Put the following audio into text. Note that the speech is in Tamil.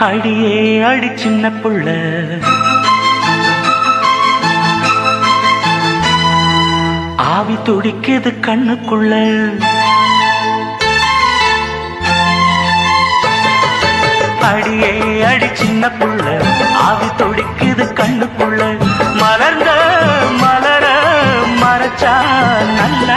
அடியே அடி சின்ன புள்ள, ஆவி துடிக்குது கண்ணுக்குள்ள. அடியே அடி சின்ன புள்ள, ஆவி துடிக்குது கண்ணுக்குள்ள. மலர்ந்த மலர மறைச்சா நல்ல